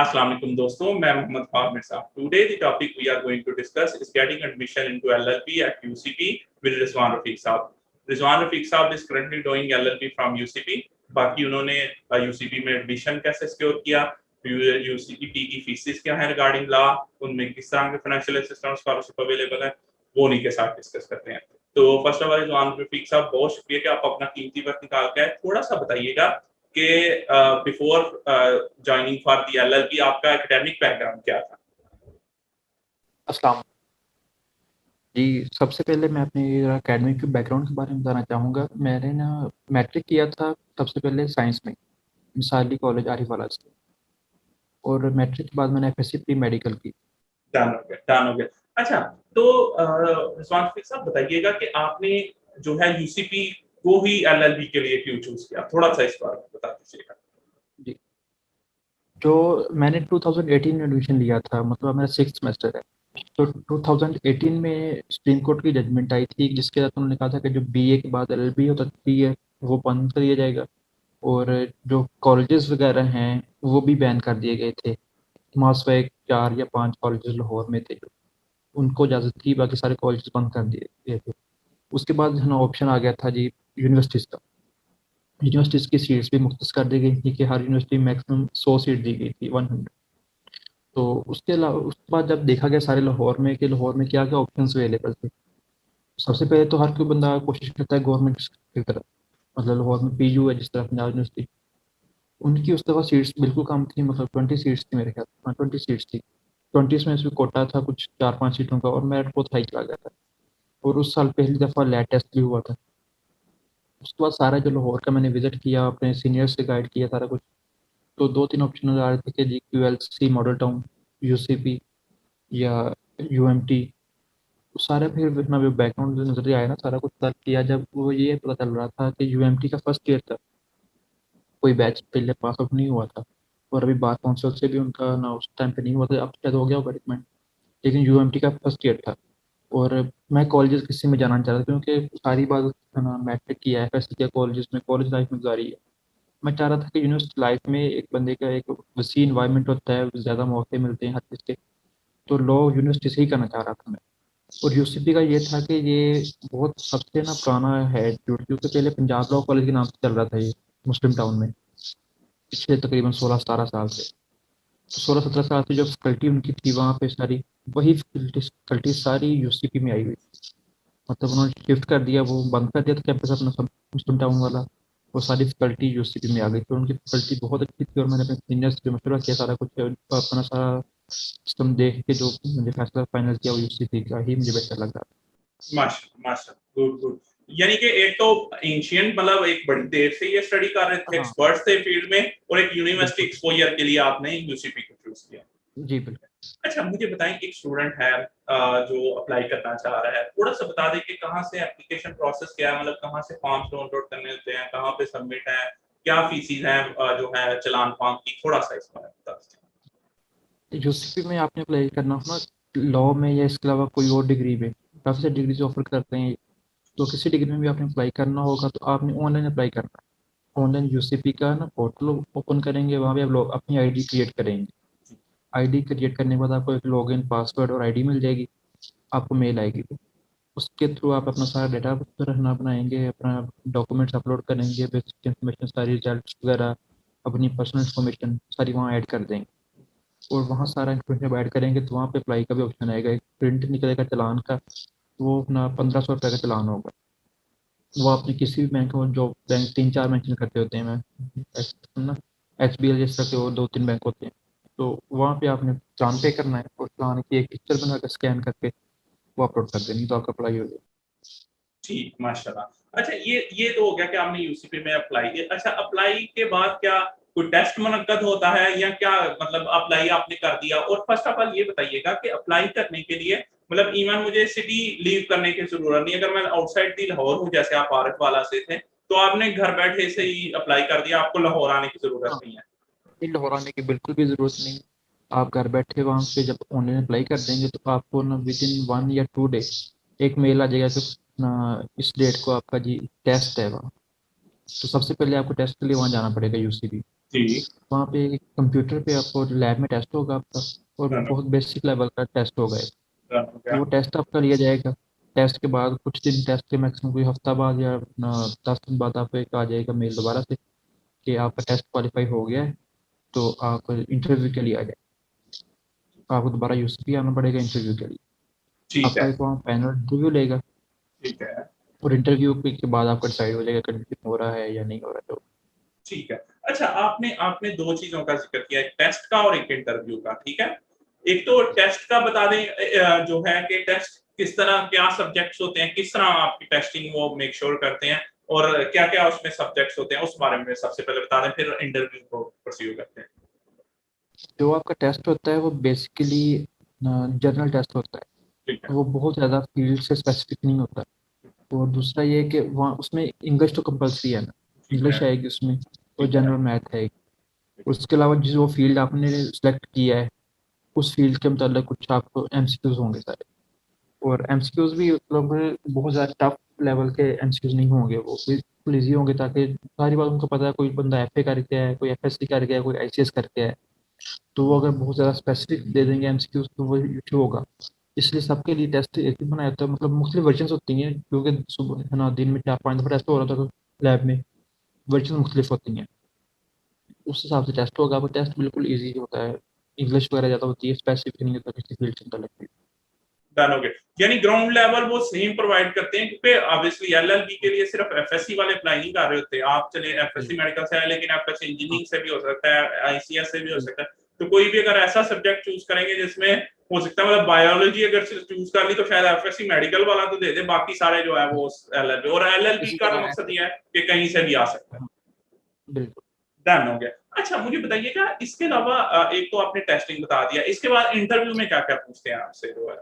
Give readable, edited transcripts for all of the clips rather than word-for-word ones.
Assalamu alaikum दोस्तों, मैं मोहम्मद फाहमिद साहब। Today the topic we are going to discuss is getting admission into LLB at UCP with Rizwan Rafiq साहब। Rizwan Rafiq साहब is currently doing LLB from UCP। बाकी उन्होंने UCP में admission कैसे secure किया, UCP की फीसिस क्या है रिगार्डिंग लॉ, उनमें किस तरह के फाइनेंशियल असिस्टेंस स्कॉलरशिप अवेलेबल है, वो उन्हीं के साथ डिस्कस करते हैं। तो first of all Rizwan Rafiq साहब, बहुत शुक्रिया कि आप अपना कीमती वक्त निकाल के आए। थोड़ा सा बताइएगा कि before joining for the LLB आपका एकेडमिक बैकग्राउंड क्या था? अस्सलाम जी। सबसे पहले मैं अपने एकेडमिक के बैकग्राउंड के बारे में बताना चाहूँगा। मैंने ना मैट्रिक किया था सबसे पहले साइंस में, मिसाली कॉलेज आरिफ वाला से, और मैट्रिक के बाद मैंने एफएससी प्री मेडिकल की। डन हो गया। अच्छा, तो रिजवान रफीक साहब बताइएगा कि आपने जो है यूसीपी को ही एलएलबी के लिए क्यों चूज किया? थोड़ा सा इस बारे में बता दीजिएगा। जी, जो मैंने 2018 में एडमिशन लिया था, मतलब मेरा 6th सेमेस्टर है। तो 2018 में सुप्रीम कोर्ट की जजमेंट आई थी, जिसके तहत उन्होंने कहा था कि जो बीए के बाद एलएलबी होता है वो बंद कर दिया जाएगा, और जो कॉलेजेस वगैरह हैं वो भी बैन कर दिए गए थे। मासवा 4 या 5 कॉलेजेस लाहौर में थे, उनको इजाज़त थी, बाकी सारे कॉलेजेस बंद कर दिए गए थे। उसके बाद है ना ऑप्शन आ गया था जी यूनिवर्सिटीज़ का। यूनिवर्सिटीज़ की सीट्स भी मुख्तस कर दी गई थी कि हर यूनिवर्सिटी में मैक्सिमम 100 सीट दी गई थी, 100। तो उसके अलावा उसके बाद जब देखा गया सारे लाहौर में कि लाहौर में क्या क्या ऑप्शन अवेलेबल थे, सबसे पहले तो हर कोई बंदा कोशिश करता है गवर्नमेंट की तरफ। मतलब लाहौर में पीयू है, जिस तरह पंजाब यूनिवर्सिटी, उनकी उस दफ़ा सीट्स बिल्कुल कम थी, मतलब 20 सीट्स थी मेरे ख्याल। हाँ, 20 सीट्स थी। 20 में से कोटा था कुछ 4-5 सीटों का, और मेरिट बहुत हाई चला गया था। और उस साल पहली दफ़ा लैब टेस्ट भी हुआ था। उसके बाद सारा जो लाहौर का मैंने विजिट किया, अपने सीनियर्स से गाइड किया सारा कुछ। तो 2-3 ऑप्शन आ रहे थे कि जी क्यूएलसी मॉडल टाउन, यूसीपी या यूएमटी। सारा फिर अपना जो बैकग्राउंड नजरिया आया ना, सारा कुछ सर्च किया, जब वो ये पता चल रहा था कि यूएमटी का फर्स्ट ईयर था, कोई बैच पहले पास आउट नहीं हुआ था। और अभी बार काउंसिल से भी उनका ना उस टाइम पे नहीं हुआ था, अब शायद हो गया होगा रिकमेंड। लेकिन यूएमटी का फर्स्ट ईयर था, और मैं कॉलेजेस किसी में जाना चाह रहा था, क्योंकि सारी बात है ना, मैट्रिक किया है, एफएससी किया, कॉलेजेस में कॉलेज लाइफ में गुजारी है। मैं चाह रहा था कि यूनिवर्सिटी लाइफ में एक बंदे का एक वसी इन्वायरमेंट होता है, ज़्यादा मौके मिलते हैं हर चीज़ के। तो लॉ यूनिवर्सिटी से ही करना चाह रहा था मैं। और यूसीपी का ये था कि ये बहुत सबसे ना पुराना है इंस्टीट्यूट, क्योंकि पहले पंजाब लॉ कॉलेज के नाम से चल रहा था ये, मुस्लिम टाउन में, पिछले तकरीबन 16-17 साल से। 16-17 साल से जो फैकल्टी उनकी थी वहाँ पे सारी, वही फैकल्टी सारी यूसीपी में आई हुई। मतलब उन्होंने शिफ्ट कर दिया, वो बंद कर दिया था कैंपस अपना सब, मुस्लिम टाउन वाला। वो सारी फैकल्टी यूसीपी में आ गई थी, और उनकी फैकल्टी बहुत अच्छी थी। और मैंने अपने सीनियर्स से मशवरा किया, सारा कुछ अपना सारा सिस्टम देख के जो मुझे फैसला फाइनल किया, वो यूसीपी का ही मुझे बेहतर लग रहा था। माशा माशा, गुड गुड। यानी कि एक तो एंशियंट, मतलब एक बड़ी देर से ये स्टडी कर रहे थे, हाँ, एक्सपर्ट्स थे फील्ड में, और एक यूनिवर्सिटी बिल्कुल। एक्सपोजर के लिए आपने यूसीपी को चूज किया। जी, बिल्कुल। अच्छा, मुझे बताएं, एक स्टूडेंट है जो अप्लाई करना चाह रहा है, थोड़ा सा बता दें कि कहाँ से एप्लीकेशन प्रोसेस क्या है, मतलब कहाँ से फॉर्म्स डाउनलोड करने होते हैं, कहाँ पे सबमिट है, क्या फीसिस हैं जो है चलान फॉर्म की, थोड़ा सा इस बारे में बता दीजिए। यूसीपी में आपने अप्लाई करना हो ना, लॉ में या इसके अलावा कोई और डिग्री में, काफ़ी सारी डिग्रीज ऑफर करते हैं। तो किसी डिग्री में भी आपने अप्लाई करना होगा तो आपने ऑनलाइन अप्लाई करना है। ऑनलाइन यूसीपी का ना पोर्टल ओपन करेंगे, वहाँ पे आप लोग अपनी आईडी क्रिएट करेंगे। आईडी क्रिएट करने के बाद आपको एक लॉगिन पासवर्ड और आईडी मिल जाएगी, आपको मेल आएगी। उसके थ्रू आप अपना सारा डेटा रखना बनाएंगे, अपना डॉक्यूमेंट्स अपलोड करेंगे, बेसिक इन्फॉर्मेशन सारी, रिजल्ट वगैरह, अपनी पर्सनल इन्फॉर्मेशन सारी वहाँ ऐड कर देंगे। और वहाँ सारा इन्फॉर्मेशन ऐड करेंगे तो वहाँ पे अप्लाई का भी ऑप्शन आएगा, एक प्रिंट निकलेगा चालान का। वो अपना 1500 रुपये का चालान होगा। वो आपने किसी भी बैंक में, जो बैंक 3-4 मेंशन करते होते हैं, मैं ना एसबीएल जिस तरह के वो 2-3 बैंक होते हैं, तो वहाँ पे आपने चालान पे करना है, और चालान की एक पिक्चर बना कर स्कैन करके वो अपलोड कर देनी, तो आपका अप्लाई हो जाएगा। ठीक, माशाल्लाह। अच्छा, ये तो हो गया कि आपने यूसीपी में अप्लाई किया। अच्छा, अप्लाई के बाद क्या कोई टेस्ट मुनक्कद होता है या क्या, मतलब अप्लाई आपने कर दिया? और फर्स्ट ऑफ ऑल ये बताइएगा कि अप्लाई करने के लिए, मतलब इवन मुझे सिटी लीव करने की ज़रूरत नहीं, अगर मैं आउटसाइड दी लाहौर हूँ, जैसे आप आरिफ वाला से थे, तो आपने घर बैठे से ही अप्लाई कर दिया, आपको लाहौर आने की ज़रूरत हाँ, नहीं है? लाहौर आने की बिल्कुल भी ज़रूरत नहीं। आप घर बैठे वहाँ पे जब ऑनलाइन अप्लाई कर देंगे तो आपको ना विद इन 1 या 2 डे एक मेल आ जाएगा कि ना इस डेट को आपका जी टेस्ट है वहाँ। तो सबसे पहले आपको टेस्ट के लिए वहाँ जाना पड़ेगा यूसीबी। जी। वहाँ पे एक कंप्यूटर पे आपको लैब में टेस्ट होगा आपका, और डन बहुत बेसिक लेवल का टेस्ट होगा ये। डन हो तो गया। वो टेस्ट आपका लिया जाएगा। टेस्ट के बाद कुछ दिन, टेस्ट के मैक्सिमम कोई हफ्ता बाद या अपना 10 दिन बाद आपको एक आ जाएगा मेल दोबारा से कि आपका टेस्ट क्वालिफाई हो गया है, तो आप इंटरव्यू के लिए आ जाए। आपको दोबारा यूसीपी आना पड़ेगा इंटरव्यू के लिए। ठीक आपका है। एक वहाँ पैनल इंटरव्यू लेगा, ठीक है। और इंटरव्यू के बाद आपका डिसाइड हो जाएगा कंफर्म हो रहा है या नहीं हो रहा। तो ठीक है। अच्छा, आपने आपने 2 चीज़ों का ज़िक्र किया, एक टेस्ट का और एक इंटरव्यू का, ठीक है? एक तो टेस्ट का बता दें, जो है कि टेस्ट किस तरह, क्या सब्जेक्ट्स होते हैं, किस तरह आपकी टेस्टिंग वो मेक श्योर करते हैं और क्या-क्या उसमें सब्जेक्ट्स होते हैं, उस बारे में सबसे पहले बता दें, फिर इंटरव्यू को परस्यू करते हैं। जो आपका टेस्ट होता है वो बेसिकली जनरल टेस्ट होता है। ठीक है। वो बहुत ज़्यादा फील्ड से स्पेसिफिक नहीं होता। और दूसरा ये है कि वहाँ उसमें इंग्लिश तो कंपलसरी है ना, ठीक है। इंग्लिश आएगी उसमें, और ठीक है। जनरल मैथ है। उसके अलावा जिस वो फील्ड आपने सेलेक्ट किया है, उस फील्ड के मतलब कुछ आपको एमसीक्यूज होंगे सारे। और एमसीक्यूज भी मतलब बहुत ज़्यादा टफ लेवल के एमसीक्यूज नहीं होंगे, वो बिल्कुल ईजी होंगे, ताकि सारी बात उनको पता है कोई बंदा एफए करके है, कोई एफएससी करके है, कोई आईसीएस करके है। तो वो अगर बहुत ज़्यादा स्पेसिफिक दे देंगे एमसीक्यूज तो वो इशू होगा। इसलिए सबके लिए टेस्ट एक ही बनाया होता है, मतलब मुख्तलिफ वर्जन होती हैं, क्योंकि सुबह है ना, दिन में 4-5 दफ़ा टेस्ट हो रहा था लैब में, वर्जन मुख्तलिफ होती हैं। उस हिसाब से टेस्ट होगा। वो टेस्ट बिल्कुल ईजी होता है, इंग्लिश वगैरह ज़्यादा होती है, स्पेसिफिक नहीं होता किसी फील्ड से मुतल्लिक। डन हो गया। यानी ग्राउंड लेवल वो सेम प्रोवाइड करते हैं, क्योंकि ऑब्वियसली एलएलबी के लिए सिर्फ एफएससी वाले अप्लाई नहीं कर रहे होते। आप चले एफएससी मेडिकल से है, लेकिन एफएससी हाँ इंजीनियरिंग से भी हो सकता है, आईसीएस से भी हो सकता है। तो कोई भी अगर ऐसा सब्जेक्ट चूज करेंगे जिसमें हो सकता है, मतलब बायोलॉजी अगर चूज कर ली, तो शायद एफएससी मेडिकल वाला तो दे दे, बाकी सारे जो है वो एलएलबी, और एलएलबी इसी का तो तरह मकसद ये है कि कहीं से भी आ सकता है। हाँ, बिल्कुल। डन हो गया। अच्छा, मुझे बताइएगा इसके अलावा, एक तो आपने टेस्टिंग बता दिया, इसके बाद इंटरव्यू में क्या क्या पूछते हैं आपसे जो है?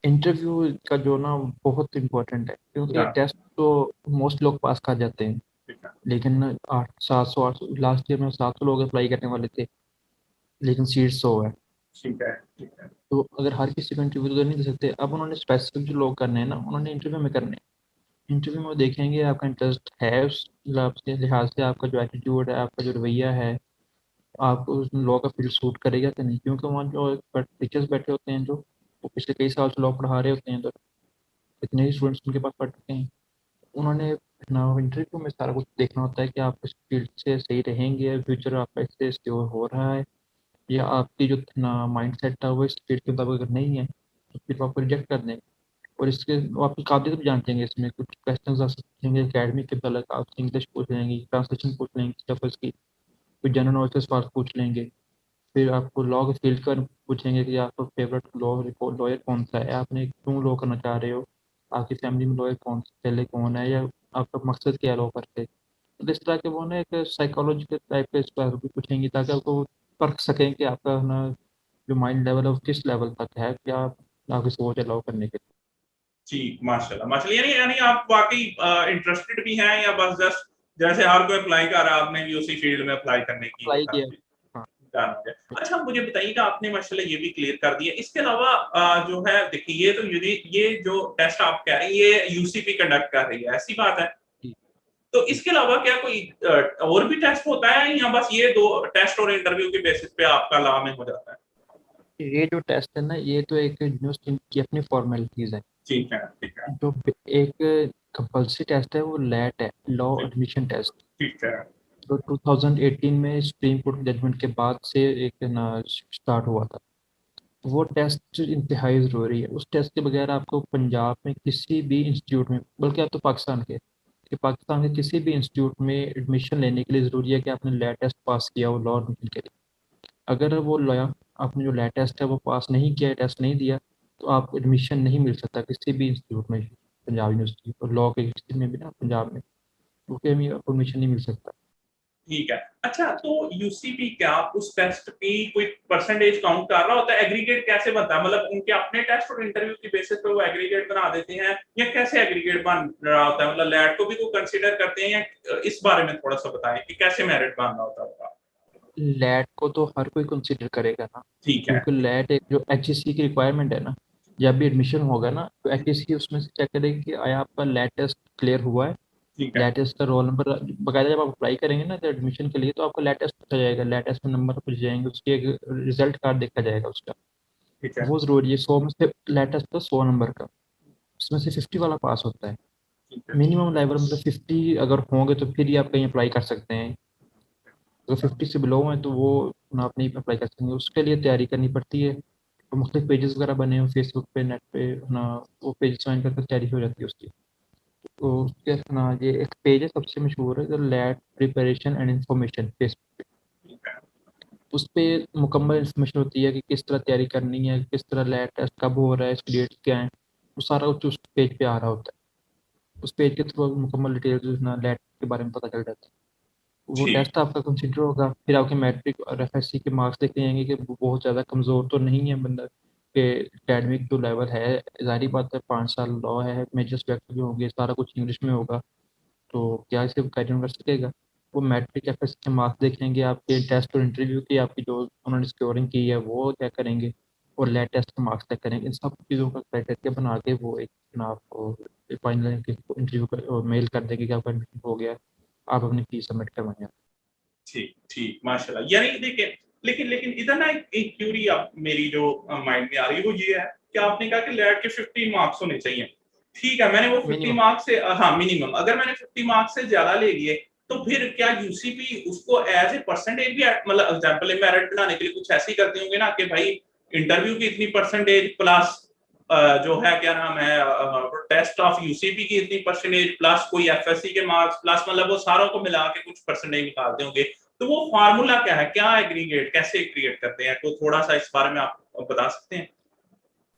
इंटरव्यू का जो ना बहुत इम्पोर्टेंट है, क्योंकि डन। टेस्ट तो मोस्ट लोग पास कर जाते हैं, ठीक है। लेकिन 800-700 लास्ट ईयर में 700 लोग अप्लाई करने वाले थे, लेकिन सीट 100 है। ठीक है। ठीक है। तो अगर हर किसी को इंटरव्यू तो नहीं दे सकते, अब उन्होंने स्पेसिफिक जो लोग करने हैं ना, उन्होंने इंटरव्यू में करने हैं। इंटरव्यू में वो देखेंगे आपका इंटरेस्ट है उस लिहाज से, आपका जो एटीट्यूड है, आपका जो रवैया है, आपको उस लॉ का फील्ड सूट करेगा कि नहीं। क्योंकि वहाँ जो टीचर्स बैठे होते हैं, जो वो पिछले कई साल से लॉ पढ़ा रहे होते हैं, तो इतने ही स्टूडेंट्स उनके पास पढ़ चुके हैं। उन्होंने ना इंटरव्यू में सारा कुछ देखना होता है कि आप इस फील्ड से सही रहेंगे, फ्यूचर आपका इससे सिक्योर हो रहा है, या आपकी जो ना माइंड सेट है वो इस फील्ड के मुताबिक अगर नहीं है, तो फिर वो आपको रिजेक्ट कर देंगे। और इसके वो आपकी काबिलियत भी जांचेंगे। इसमें कुछ क्वेश्चंस आ सकते हैं एकेडमिक के मतलब आपसे इंग्लिश पूछ लेंगे, ट्रांसलेशन पूछ लेंगे टफल्स की, फिर जनरल नॉलेज के सवाल पूछ लेंगे। फिर आपको लॉ के फील्ड का पूछेंगे कि आपका फेवरेट लॉयर कौन सा है, आपने क्यों लॉ करना चाह रहे हो, आपकी फैमिली में लॉयर कौन पहले कौन है, या आपका मकसद क्या है लॉ करके। तो इस तरह के वो ना एक साइकोलॉजी के टाइप के सवाल भी पूछेंगे, ताकि आपको परख सकें कि आपका ना जो माइंड लेवल है वो किस लेवल तक है, क्या आपकी सोच है लॉ करने के लिए। जी, माशाल्लाह माशाल्लाह। यानी यानी आप वाकई इंटरेस्टेड भी हैं, या बस जस्ट जैसे हर कोई अप्लाई कर रहा है, आपने भी उसी फील्ड में अप्लाई करने की वो अप्लाई कर किया। दी? हाँ। डन हो गया। अच्छा, मुझे बताइएगा, आपने माशाल्लाह ये भी क्लियर कर दिया। इसके अलावा जो है देखिए, ये तो ये जो टेस्ट आप कह रहे हैं, ये यूसीपी कंडक्ट कर रही है, ऐसी बात है? जी तो जी। इसके अलावा क्या कोई और भी टेस्ट होता है, या बस ये 2 टेस्ट और इंटरव्यू के बेसिस पे आपका लॉ में हो जाता है? ये जो टेस्ट है ना, ये तो एक यूनिवर्सिटी की अपनी फॉर्मेलिटीज है। ठीक है। ठीक है। जो एक कंपल्सरी टेस्ट है वो लैट है, लॉ ठीक। Admission test. ठीक है। तो 2018 में सुप्रीम कोर्ट जजमेंट के बाद से एक ना स्टार्ट हुआ था। वो टेस्ट इंतहाई ज़रूरी है। उस टेस्ट के बगैर आपको पंजाब में किसी भी इंस्टीट्यूट में, बल्कि आप तो पाकिस्तान के, कि पाकिस्तान के किसी भी इंस्टीट्यूट में एडमिशन लेने के लिए ज़रूरी है कि आपने लैट टेस्ट पास किया हो लॉ एडमिशन के लिए। अगर वो लॉ आपने जो लैट टेस्ट है वो पास नहीं किया, टेस्ट नहीं दिया, तो आपको एडमिशन नहीं मिल सकता किसी भी इंस्टीट्यूट में, पंजाब यूनिवर्सिटी और लॉ के हिस्ट्री में भी ना पंजाब में, तो कहीं आपको एडमिशन नहीं मिल सकता। ठीक है। अच्छा, तो यूसीपी क्या उस टेस्ट की कोई परसेंटेज काउंट कर रहा होता है? एग्रीगेट कैसे बनता है? मतलब उनके अपने टेस्ट और इंटरव्यू की बेसिस पे वो एग्रीगेट बना देते हैं, या कैसे एग्रीगेट बन रहा होता है? मतलब लैट को भी वो कंसीडर करते हैं, या इस बारे में थोड़ा सा बताएं कि कैसे मेरिट बन रहा होता होगा? लैट को तो हर कोई कंसिडर करेगा ना, ठीक है। क्योंकि लैट एक जो एचईसी की रिक्वायरमेंट है ना, जब भी एडमिशन होगा ना, तो एचईसी उसमें से चेक करेगी कि आया आपका लैट टेस्ट क्लियर हुआ है, ठीक है। लैट टेस्ट का रोल नंबर बकायदा जब आप अप्लाई करेंगे ना तो एडमिशन के लिए, तो आपको लैट टेस्ट पूछा जाएगा, लैट टेस्ट में नंबर पूछे जाएंगे, उसकी एक रिजल्ट कार्ड देखा जाएगा उसका। ठीक है। वो जरूरी है, 100 में से लैट टेस्ट तो 100 नंबर का, उसमें से 50 वाला पास होता है। ठीक है। मिनिमम लेवल मतलब 50 अगर होंगे तो फिर ही आप कहीं अप्लाई कर सकते हैं। अगर 50 से बिलो है तो वो ना आप नहीं अप्लाई कर सकेंगे, उसके लिए तैयारी करनी पड़ती है। तो मुख्तलिफ पेजेस वगैरह बने हैं फेसबुक पे, नेट पे ना, वो पेज ज्वाइन करके तैयारी हो जाती है उसकी। तो उसके ना ये एक पेज है सबसे मशहूर है, जो LAT preparation and information Facebook पे। ठीक है। उस पे मुकम्मल इंफॉर्मेशन होती है कि किस तरह तैयारी करनी है, किस तरह लैट टेस्ट कब हो रहा है, इसकी डेट्स क्या है, वो सारा कुछ उस पेज पे आ रहा होता है। उस पेज के थ्रू मुकम्मल डिटेल्स ना लैट के बारे में पता चल जाता है। वो ठीक। टेस्ट आपका कंसिडर होगा, फिर आपके मैट्रिक और एफएससी के मार्क्स देखे जाएंगे कि वो बहुत ज़्यादा कमज़ोर तो नहीं है बंदा, कि एकेडमिक जो लेवल है, जाहिर बात है 5 साल लॉ है, मेजर सब्जेक्ट भी होंगे, सारा कुछ इंग्लिश में होगा, तो क्या इसे कैरी कर सकेगा। वो मैट्रिक एफएससी के मार्क्स देखेंगे, आपके टेस्ट और इंटरव्यू की आपकी जो उन्होंने स्कोरिंग की है वो क्या करेंगे, और लैब टेस्ट के मार्क्स चेक करेंगे। इन सब चीज़ों का क्राइटेरिया बना के वो एक ना आपको फाइनल इंटरव्यू का मेल कर देंगे कि आपका एडमिशन हो गया, आप अपनी फीस सबमिट करवाएं। ठीक, ठीक, माशाल्लाह। यानी देखिए, लेकिन लेकिन इधर ना एक क्यूरी अब मेरी जो माइंड में आ रही है वो ये है कि आपने कहा कि लैट के 50 मार्क्स होने चाहिए। ठीक है, मैंने वो 50 मिनिमम। मार्क्स से हाँ, मिनिमम अगर मैंने 50 मार्क्स से ज़्यादा ले लिए, तो फिर क्या यूसीपी उसको एज़ ए परसेंटेज भी मतलब एग्जांपल मेरिट बनाने के लिए कुछ ऐसे ही करते होंगे ना कि भाई इंटरव्यू की इतनी परसेंटेज प्लस जो है क्या नाम है टेस्ट ऑफ यूसीपी की इतनी परसेंटेज प्लस कोई एफएससी के मार्क्स प्लस मतलब वो सारों को मिला के कुछ परसेंटेज निकालते होंगे। तो वो फार्मूला क्या है, क्या एग्रीगेट कैसे क्रिएट करते हैं, तो थोड़ा सा इस बारे में आप बता सकते हैं?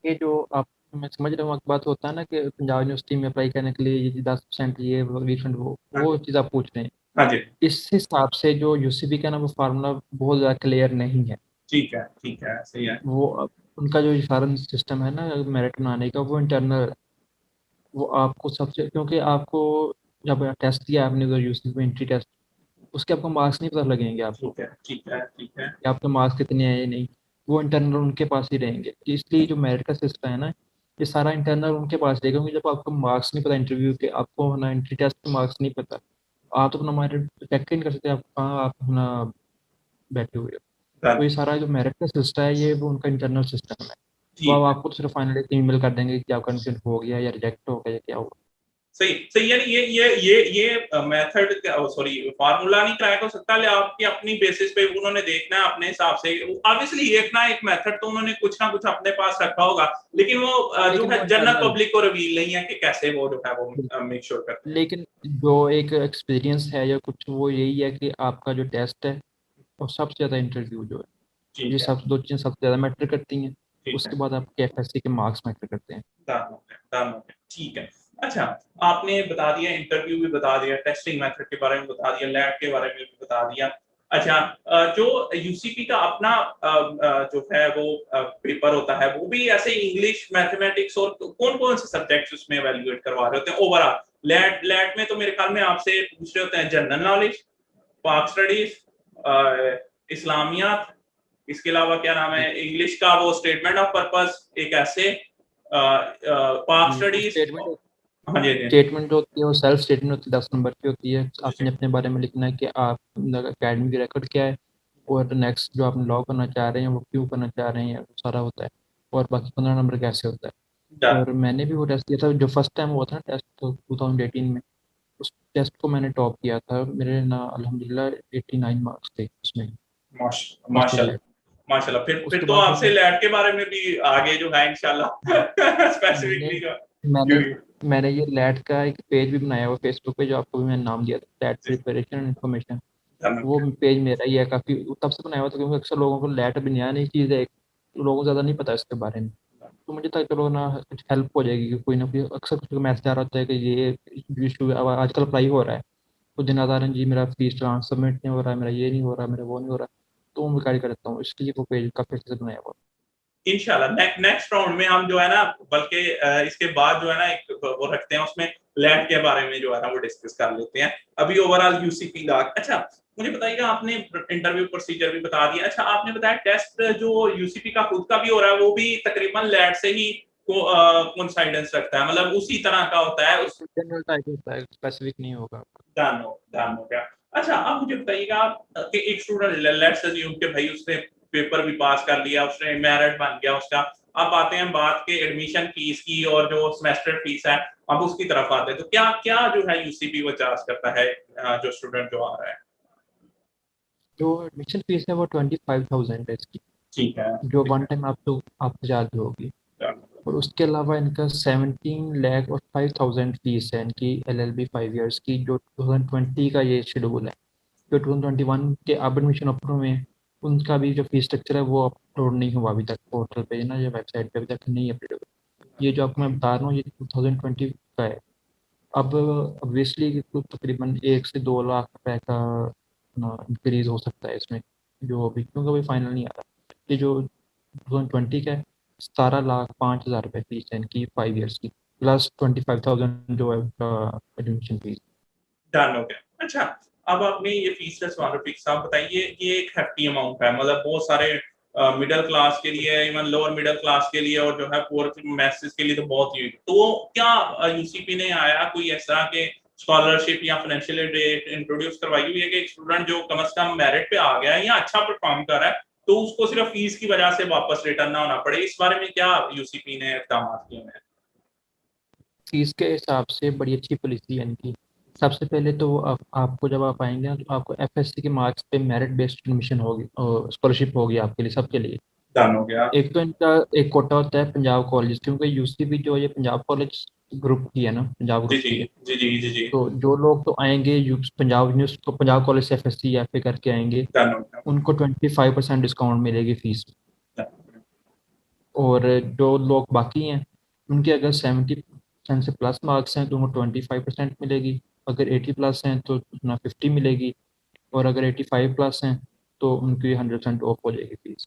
ये जो आप, मैं समझ रहा हूँ आपकी बात, होता है ना कि पंजाब यूनिवर्सिटी में अप्लाई करने के लिए ये 10% ये 20% हाँ, वो चीज़ आप पूछ रहे हैं। हाँ जी। इस हिसाब से जो यूसीबी का ना वो फार्मूला बहुत ज़्यादा क्लियर नहीं है। ठीक है, सही है। वो उनका जो सारा सिस्टम है ना मेरिट बनाने का, वो इंटरनल, वो आपको सबसे, क्योंकि आपको जब टेस्ट दिया आपने उधर यूसीबी में एंट्री टेस्ट, उसके आपको मार्क्स नहीं पता लगेंगे आपको ठीक है, ठीक है, ठीक है। कि आपके मार्क्स कितने आए या नहीं। वो इंटरनल उनके पास ही रहेंगे, तो इसलिए जो मेरिट का सिस्टम है ना, ये सारा इंटरनल उनके पास रहेगा, क्योंकि जब आपको मार्क्स नहीं पता इंटरव्यू के, आपको ना एंट्री टेस्ट के मार्क्स नहीं पता, आप तो अपना मेरिट चेक ही नहीं कर सकते, आप कहाँ आप अपना बैठे हुए हो। तो डन। ये सारा जो मेरिट का सिस्टम है ये वो उनका इंटरनल सिस्टम है। वो अब ठीक है। आपको तो सिर्फ फाइनली ईमेल कर देंगे कि आपका एडमिशन हो गया या रिजेक्ट हो गया या क्या हुआ। सही सही, यानी ये मेथड सॉरी फार्मूला नहीं क्रैक हो सकता, ले आपकी अपनी बेसिस पे उन्होंने देखना है अपने हिसाब से। ऑब्वियसली एक ना एक मेथड तो उन्होंने कुछ ना कुछ अपने पास रखा होगा, लेकिन वो जो लेकिन वो है जनरल इंटरनल, पब्लिक को रिवील नहीं है कि कैसे वो जो है वो मेक श्योर करते हैं। लेकिन जो एक एक्सपीरियंस है या कुछ, वो यही है कि आपका जो टेस्ट है और सबसे ज़्यादा इंटरव्यू जो है, ये ठीक है। सब दो चीज़ें सबसे ज़्यादा मैटर करती हैं। ठीक है। उसके बाद आपके एफएससी के मार्क्स मैटर करते हैं। डन हो गया, डन हो गया, ठीक है। अच्छा, आपने बता दिया, इंटरव्यू भी बता दिया, टेस्टिंग मेथड के बारे में बता दिया, लैब के बारे में भी बता दिया। अच्छा, जो यूसीपी का अपना जो है वो पेपर होता है, वो भी ऐसे इंग्लिश, मैथमेटिक्स और कौन-कौन से सब्जेक्ट्स उसमें इवैल्यूएट करवा रहे होते हैं ओवरऑल? लैट लैट में तो मेरे ख्याल में आपसे पूछ रहे होते हैं जनरल नॉलेज, पाक स्टडीज, इस्लामियात, इसके अलावा क्या नाम है इंग्लिश का वो स्टेटमेंट ऑफ पर्पस, एक ऐसे पाक स्टडीज। स्टेटमेंट, हाँ जी, हाँ जी। स्टेटमेंट जो होती है वो सेल्फ स्टेटमेंट होती है, 10 नंबर की होती है। जी, जी। आपने अपने बारे में लिखना है कि आप अकेडमिक रिकॉर्ड क्या है, और नेक्स्ट जो आप लॉ करना चाह रहे हैं वो क्यों करना चाह रहे हैं, वो सारा होता है। और बाकी 15 नंबर कैसे होता है। डन। और मैंने भी वो टेस्ट दिया था, जो फर्स्ट टाइम हुआ था ना टेस्ट, तो 2018 में, उस टेस्ट को मैंने टॉप किया था। मेरे ना अल्हम्दुलिल्लाह 89 मार्क्स थे उसमें, फर्स्ट माशाल्लाह, अटेम्प्ट। माशाल्लाह, फिर उसके तो बाद फिर आपसे लैट के बारे में भी आगे जो है इंशाल्लाह मैंने स्पेसिफिकली का मैंने क्योंकि मैंने ये लैट का एक पेज भी बनाया हुआ फेसबुक पे, जो आपको भी मैंने नाम दिया था, लैट जी, प्रिपरेशन एंड इन्फॉर्मेशन। डन हो वो गया। पेज मेरा ही है, काफ़ी तब से बनाया हुआ था, क्योंकि अक्सर लोगों को लैट अभी नया नई चीज़ है, तो लोगों को ज़्यादा नहीं पता इसके बारे में। तो मुझे था चलो ना कुछ हेल्प हो जाएगी, कि कोई ना कोई अक्सर कुछ मैसेज आ रहा होता है कि ये इशू अब आजकल अप्लाई हो रहा है, कुछ दिन आ रहे हैं जी मेरा फीस ट्रांस सबमिट नहीं हो रहा है, मेरा ये नहीं हो रहा, मेरा वो नहीं हो रहा। तो मैं गाइड करता हूँ, इसलिए वो पेज काफ़ी अच्छे से बनाया हुआ। इंशाल्लाह नेक्स्ट राउंड में हम जो है ना, बल्कि इसके बाद जो है ना एक वो रखते हैं उसमें लैब के बारे में जो है ना वो डिस्कस कर लेते हैं। अभी ओवरऑल यूसीपी का अच्छा मुझे बताइएगा, आपने इंटरव्यू प्रोसीजर भी बता दिया। अच्छा, आपने बताया टेस्ट जो यूसीपी का खुद का भी हो रहा है वो भी तकरीबन लैब से ही कोइंसाइडेंस रखता है, मतलब उसी तरह का होता है उस। जनरल टाइप होता है, स्पेसिफिक नहीं होगा। डन हो गया। अच्छा, अब मुझे बताइएगा कि एक स्टूडेंट, लेट्स अज्यूम कि भाई उसने पेपर भी पास कर लिया, उसने मेरिट बन गया उसका। अब आते हैं बात के एडमिशन फीस की और जो सेमेस्टर फीस है, अब उसकी तरफ आते हैं। तो क्या क्या जो है यूसीपी वो चार्ज करता है जो स्टूडेंट जो आ रहा है? जो एडमिशन फीस है वो 25,000 है इसकी, ठीक है। जो ठीक वन है। टाइम आपको चार्ज होगी। done। और उसके अलावा इनका 17 लाख और 5,000 फीस है इनकी LLB 5 ईयर्स की, जो 2020 का ये शेड्यूल है। जो 2021 के अब एडमिशन ओपन हुए हैं, उनका भी जो फीस स्ट्रक्चर है वो अपलोड नहीं हुआ अभी तक पोर्टल पे ना, या वेबसाइट पे अभी तक नहीं अपडेट हुआ। ये जो आपको मैं बता रहा हूँ ये 2020 का है। अब ऑब्वियसली तो तकरीबन 1 से 2 लाख रुपए का इंक्रीज हो सकता है इसमें, जो अभी क्योंकि अभी फाइनल नहीं आ रहा। ये जो 2020 का है, 17,05,000 रुपये फीस है इनकी 5 ईयर्स की, प्लस 25,000 जो है एडमिशन फीस। डन हो गया। अच्छा, अब आपने ये फीस रेस्पॉन्सिबिलिटी आप बताइए, ये एक हैफ्टी अमाउंट है, मतलब बहुत सारे मिडिल क्लास के लिए, इवन लोअर मिडिल क्लास के लिए, और जो है पुअर मैसेज के लिए तो बहुत ही। तो क्या यूसीपी ने आया कोई ऐसा कि स्कॉलरशिप या फाइनेंशियल एड इंट्रोड्यूस करवाई हुई है कि स्टूडेंट जो कम से कम मेरिट पे आ गया है या अच्छा परफॉर्म कर रहा है, तो उसको सिर्फ फीस की वजह से वापस रिटर्न ना होना पड़े? इस बारे में क्या यूसीपी ने इकदाम किए हैं? फीस के हिसाब से बड़ी अच्छी पॉलिसी है इनकी। सबसे पहले तो वो आपको जब आप आएंगे ना, तो आपको FSC के मार्क्स पे मेरिट बेस्ड एडमिशन होगी, स्कॉलरशिप होगी आपके लिए, सबके लिए। डन हो गया। एक तो इनका एक कोटा होता है पंजाब कॉलेज, क्योंकि यूसीबी जो ये पंजाब कॉलेज ग्रुप की है ना, पंजाब जी ग्रुप जी की है। जी जी जी जी। तो जो लोग तो आएंगे पंजाब यूनिवर्सिटी, तो पंजाब कॉलेज से FSC या FA करके आएंगे, डन हो गया। उनको 25% डिस्काउंट मिलेगी फीस। done हो गया। और जो लोग बाकी हैं, उनके अगर 70% से प्लस मार्क्स हैं तो उनको 25% मिलेगी। अगर 80 प्लस हैं तो उतना 50 मिलेगी। और अगर 85 प्लस हैं तो उनकी 100% ऑफ हो जाएगी फीस।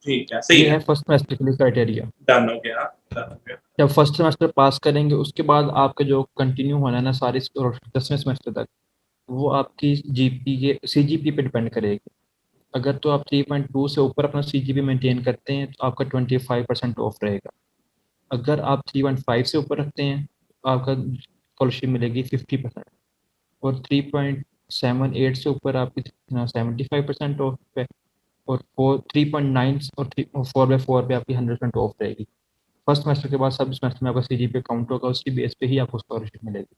ठीक है, सही ये है। है फर्स्ट सेमेस्टर के लिए क्राइटेरिया। डन हो गया। डन हो गया। जब फर्स्ट सेमेस्टर पास करेंगे उसके बाद आपका जो कंटिन्यू होना है ना सारी 10वें सेमेस्टर तक, वो आपकी जीपी CGP पे डिपेंड करेगी। अगर तो आप 3.2 से ऊपर अपना CGP मेंटेन करते हैं तो आपका 25% ऑफ रहेगा। अगर आप 3.5 से ऊपर रखते हैं तो आपका स्कॉलरशिप मिलेगी 50%। और 3.78 से ऊपर आपकी 75% ऑफ है। और 3.9 और 4/4 पे आपकी 100% ऑफ रहेगी। फर्स्ट सेमेस्टर के बाद सब सेमेस्टर में आपका CGPA काउंट होगा, उसकी बेस पे ही आपको स्कॉलरशिप मिलेगी।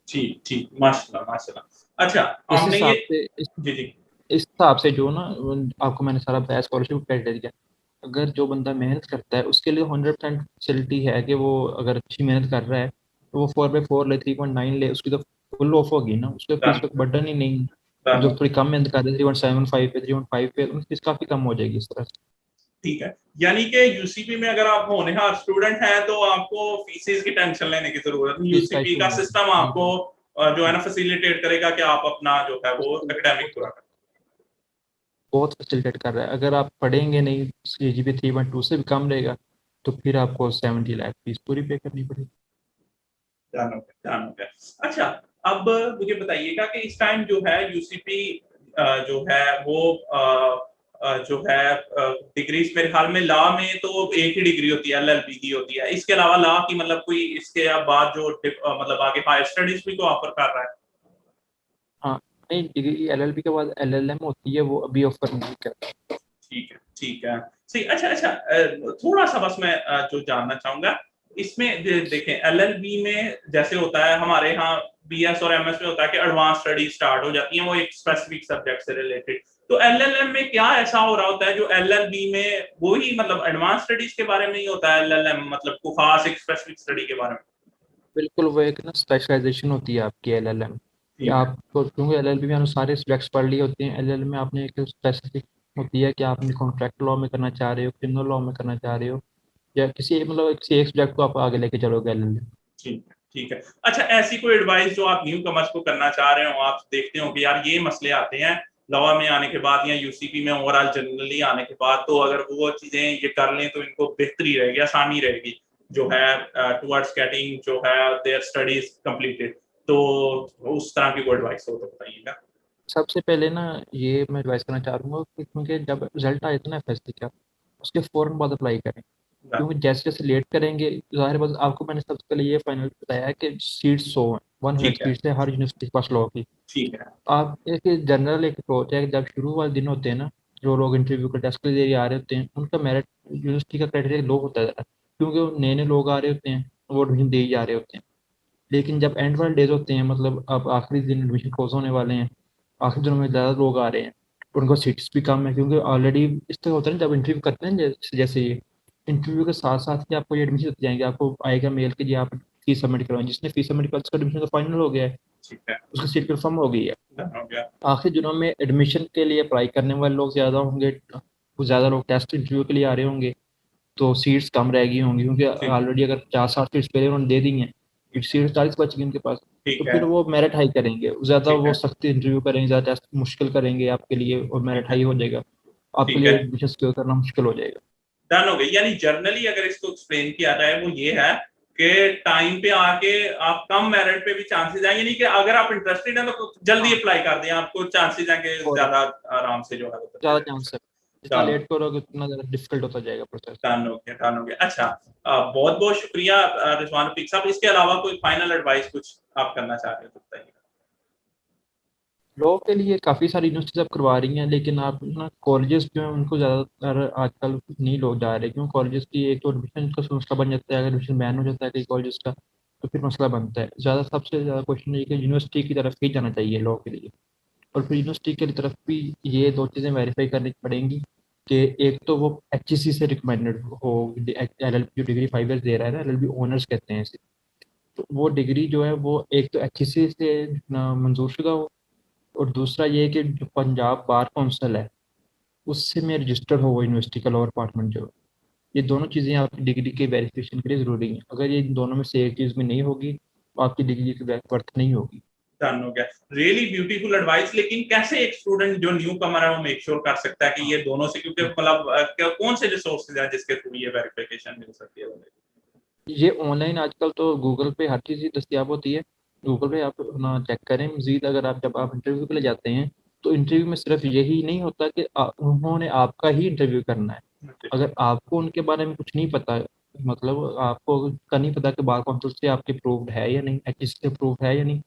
ठीक ठीक, माशाल्लाह माशाल्लाह। अच्छा, इस आपने ये। हिसाब से इस जी जी। इस हिसाब से जो ना, आपको मैंने सारा बताया स्कॉलरशिप क्राइटेरिया। अगर जो बंदा मेहनत करता है उसके लिए 100% फैसिलिटी है कि वो अगर अच्छी मेहनत कर रहा है तो वो 4/4 ले, 3.9 ले, उसकी तो फुल ऑफ होगी ना, उसके फीस डन का बर्डन ही नहीं। और डन। जो थोड़ी कम मेहनत कर रहे हैं 3.75 पे, 3.5 पे, उनकी फीस काफ़ी कम हो जाएगी इस तरह से। ठीक है, यानी कि यूसीपी में अगर आप होनहार स्टूडेंट हैं तो आपको फीसेस की टेंशन लेने की जरूरत नहीं, फीस का यूसीपी इशू का नहीं सिस्टम है आपको जी। जो है ना फैसिलिटेट करेगा कि आप अपना जो है वो एकेडमिक पूरा करें। बहुत फैसिलिटेट कर रहा है। अगर आप पढ़ेंगे नहीं, CGPA 3.2 से भी कम रहेगा, तो फिर आपको 70 लाख फीस पूरी पे करनी पड़ेगी। डन हो गया, डन हो गया। अच्छा, अब मुझे बताइएगा कि इस टाइम जो है यूसीपी जो है वो जो है डिग्रीज, मेरे ख्याल में लॉ में तो एक ही डिग्री होती है, LLB की होती है। इसके अलावा लॉ की मतलब कोई इसके बाद जो मतलब आगे हायर स्टडीज भी को ऑफर कर रहा है? हाँ, नहीं, डिग्री LLB के बाद LLM होती है, वो अभी ऑफर नहीं कर। ठीक है, ठीक है। सही। अच्छा अच्छा, थोड़ा सा बस मैं जो जानना चाहूंगा इसमें, देखें LLB में जैसे होता है हमारे यहाँ BS और MS में होता है कि एडवांस स्टडी स्टार्ट हो जाती है वो एक स्पेसिफिक सब्जेक्ट से रिलेटेड। तो LLM में क्या ऐसा हो रहा होता है जो LLB में वो ही मतलब एडवांस स्टडीज के बारे में ही होता है LLM, मतलब को खास एक स्पेसिफिक स्टडी के बारे में? बिल्कुल, वो एक ना स्पेशलाइजेशन होती है आपकी LLM कि ठीक है। आपको, क्योंकि LLB में आपने सारे सब्जेक्ट्स पढ़ लिए होते हैं, LLM में आपने एक स्पेसिफिक होती है कि आपने कॉन्ट्रैक्ट लॉ में करना चाह रहे हो, क्रिमिनल लॉ में करना चाह रहे हो, या किसी एक सब्जेक्ट को आप आगे लेके चलोगे LLM। ठीक है, ठीक है। अच्छा, ऐसी कोई एडवाइस जो आप न्यू कमर्स को करना चाह रहे हो, आप देखते हो कि यार ये मसले आते हैं लॉ में आने के बाद या यूसीपी में ओवरऑल जनरली आने के बाद, तो अगर वो चीजें ये कर लें तो इनको बेहतरी रहेगी, आसानी रहेगी जो है टुवर्ड्स गेटिंग जो है देयर स्टडीज कंप्लीटेड। तो उस तरह की कोई एडवाइस हो तो बताइएगा। सबसे पहले ना, ये मैं एडवाइस करना चाहूँगा कि क्योंकि जब रिजल्ट आए थे ना FSC का, उसके फ़ौरन बाद अप्लाई करें। क्योंकि जैसे जैसे लेट करेंगे, ज़ाहिर बात आपको मैंने सबसे पहले ये फाइनल बताया है कि सीट्स 100 हैं, 100 ठीक है। सीट्स है हर यूनिवर्सिटी के पास लॉ की। ठीक है। आप एक जनरल एक अप्रोच है कि जब शुरू वाले दिन होते हैं ना, जो लोग इंटरव्यू का टेस्ट के लिए आ रहे होते हैं, उनका मेरिट यूनिवर्सिटी का क्राइटेरिया लो होता है, क्योंकि वो नए नए लोग आ रहे होते हैं, वो एडमिशन दे ही जा रहे होते हैं। लेकिन जब एंड वाले डेज होते हैं, मतलब अब आखिरी दिन एडमिशन क्लोज होने वाले हैं, आखिरी दिनों में ज़्यादा लोग आ रहे हैं, उनको सीट्स भी कम है, क्योंकि ऑलरेडी इस तरह होता है ना, जब इंटरव्यू करते हैं जैसे ये इंटरव्यू के साथ साथ ही आपको ये एडमिशन दिए जाएंगे, आपको आएगा मेल कि जी आप फीस सबमिट करवाएं, जिसने फीस सबमिट कर उसका एडमिशन तो फाइनल हो गया है, ठीक है। उसकी सीट कंफर्म हो गई है। डन हो गया। आखिरी दिनों में एडमिशन के लिए अप्लाई करने वाले लोग ज़्यादा होंगे, कुछ ज़्यादा लोग टेस्ट इंटरव्यू के लिए आ रहे होंगे, तो सीट्स कम रह गई होंगी, क्योंकि ठीक। ऑलरेडी अगर 50-60 सीट्स पहले उन्होंने दे दी हैं, सीट्स 40 बच गई उनके पास, तो ठीक है। फिर वो मेरिट हाई करेंगे, ज़्यादा ठीक वो है। सख्त इंटरव्यू करेंगे, ज़्यादा टेस्ट मुश्किल करेंगे आपके लिए, और ठीक मेरिट है। हाई हो जाएगा, आपके ठीक लिए है। एडमिशन सिक्योर करना मुश्किल हो जाएगा। डन हो गई। यानी जर्नली अगर इसको एक्सप्लेन किया जाए वो ये है कि टाइम पे आके आप कम मेरिट पे भी चांसेस हैं, यानी कि अगर आप इंटरेस्टेड हैं तो जल्दी हाँ, अप्लाई कर दें, आपको चांसेस हैं कि और ज्यादा आराम से जो है वो ज़्यादा करते चांस है, रहेंगे। जितना डन। लेट करोगे उतना ज़्यादा डिफिकल्ट होता जाएगा प्रोसेस। डन हो गया। डन हो गया। अच्छा, बहुत बहुत शुक्रिया रिजवान रफीक साहब। इसके अलावा कोई फाइनल एडवाइस कुछ आप करना चाह रहे हो तो बताइए। लॉ के लिए काफ़ी सारी यूनिवर्सिटीज अब करवा रही हैं, लेकिन आप ना कॉलेजेस जो हैं उनको ज़्यादातर आजकल नहीं लोग जा रहे, क्यों कॉलेजेस की एक तो एडमिशन का मसला बन जाता है, अगर एडमिशन बैन हो जाता है कई कॉलेजेस का, तो फिर मसला बनता है। सबसे ज़्यादा क्वेश्चन ये कि यूनिवर्सिटी की तरफ ही जाना चाहिए लॉ के लिए, और फिर यूनिवर्सिटी की तरफ भी ये दो चीज़ें वेरीफाई करनी पड़ेंगी कि एक तो वो HEC से रिकमेंडेड हो, LLB जो डिग्री 5 ईयर्स दे रहा है ना, LLB ऑनर्स कहते हैं इसे, तो वो डिग्री जो है वो एक तो HEC से मंजूरशुदा हो, और दूसरा ये कि जो पंजाब बार काउंसिल है उससे में रजिस्टर्ड हो वो यूनिवर्सिटी का लॉ डिपार्टमेंट जो है। ये दोनों चीज़ें आपकी डिग्री के वेरिफिकेशन के लिए ज़रूरी हैं, अगर ये इन दोनों में से एक चीज़ में नहीं होगी तो आपकी डिग्री की वर्थ नहीं होगी। डन हो गया। Really beautiful advice. लेकिन कैसे एक स्टूडेंट जो न्यू कमर है वो मेक श्योर कर सकता है कि हाँ, ये दोनों से, क्योंकि मतलब कौन से रिसोर्सेज हैं जिसके थ्रू ये वेरिफिकेशन मिल सकती है? ये ऑनलाइन आजकल तो गूगल पे हर चीज़ दस्तियाब होती है, गूगल पे आप अपना चेक करें। मजीद अगर आप जब आप इंटरव्यू के लिए जाते हैं, तो इंटरव्यू में सिर्फ यही नहीं होता कि उन्होंने आपका ही इंटरव्यू करना है। अगर आपको उनके बारे में कुछ नहीं पता, मतलब आपको का नहीं पता कि बार कौंसिल से आपके अप्रूव्ड है या नहीं, HEC से अप्रूव्ड है या नहीं,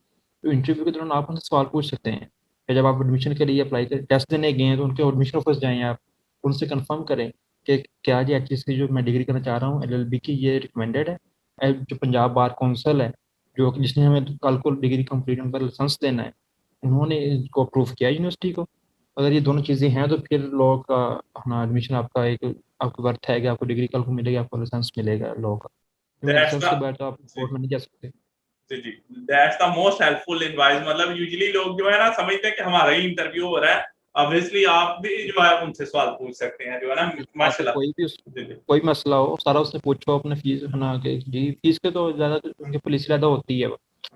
तो इंटरव्यू के दौरान आप उनसे सवाल पूछ सकते हैं। या जब आप एडमिशन के लिए अप्लाई कर टेस्ट देने गए हैं, तो उनके एडमिशन ऑफिस जाएं, आप उनसे कंफर्म करें कि क्या जी HEC जो मैं डिग्री करना चाह रहा हूँ LLB की, ये रिकमेंडेड है। जो पंजाब बार काउंसिल है, जो जिसने हमें कल को डिग्री कंप्लीट होने पर लाइसेंस देना है, उन्होंने इसको अप्रूव किया यूनिवर्सिटी को। अगर ये दोनों चीज़ें हैं तो फिर लॉ का अपना एडमिशन आपका एक आपको वर्थ है कि आपको डिग्री कल को मिलेगी, आपको लाइसेंस मिलेगा लॉ का, क्योंकि दैट्स लाइसेंस द के बाद तो आप कोर्ट में नहीं जा सकते। जी जी, that's the most helpful advice. मतलब यूजुअली लोग जो है ना समझते हैं कि हमारा ही इंटरव्यू हो रहा है, ऑब्वियसली आप भी जो है उनसे सवाल पूछ सकते हैं, जो है ना। आपको माशाल्लाह। कोई भी जी जी। कोई मसला हो सारा उससे पूछो, अपने फीस है ना कि जी फीस के तो ज़्यादा उनकी पुलिस ज़्यादा होती है।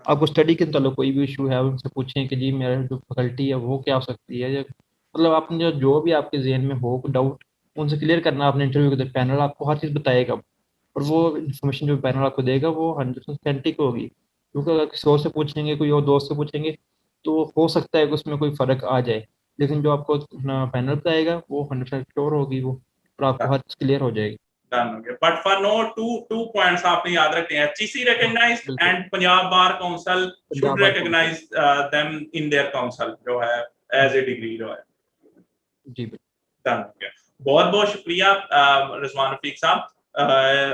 आपको स्टडी के मतलब कोई भी इशू है उनसे पूछें कि जी मेरा जो फैकल्टी है वो क्या हो सकती है, या मतलब आपने जो भी आपके जहन में हो डाउट, उनसे क्लियर करना अपने इंटरव्यू के। पैनल आपको हर चीज़ बताएगा, और वो इन्फॉर्मेशन जो पैनल आपको देगा वो 100% ऑथेंटिक होगी, क्योंकि अगर किसी और से पूछेंगे, कोई और दोस्त से पूछेंगे, तो हो सकता है कि उसमें कोई फ़र्क आ जाए, लेकिन जो आपको अपना पैनल बताएगा वो 100% श्योर होगी वो, और आपको हर चीज़ क्लियर हो जाएगी। डन हो गया। But for no two two points आपने याद रखने हैं। HEC हाँ, recognized बिल्कुल। And Punjab bar council Punjab should bar council. recognize them in their council जो है एज ए डिग्री जो है। जी बिल्कुल। डन हो गया। बहुत बहुत शुक्रिया रिजवान रफीक साहब,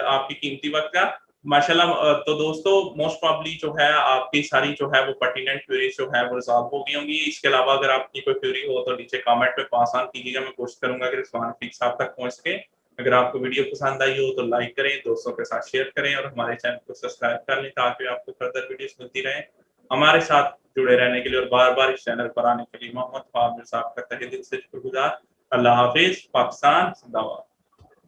आपकी कीमती वक्त का। माशाल्लाह। तो दोस्तों, मोस्ट प्रॉब्ली जो है आपकी सारी जो है वो पर्टिनेंट क्वेरीज जो है वो रिजॉल्व हो गई होंगी। इसके अलावा अगर आपकी कोई क्वेरी हो तो नीचे कमेंट में पास ऑन कीजिएगा, मैं कोशिश करूंगा कि रिजवान रफीक साहब तक पहुंच सके। अगर आपको वीडियो पसंद आई हो तो लाइक करें, दोस्तों के साथ शेयर करें, और हमारे चैनल को सब्सक्राइब कर लें ताकि आपको फर्दर वीडियोस मिलती रहें। हमारे साथ जुड़े रहने के लिए और बार बार इस चैनल पर आने के लिए मोहम्मद फाजिल साहब का तहे दिल से शुक्रगुजार। अल्लाह हाफिज। पाकिस्तान जिंदाबाद।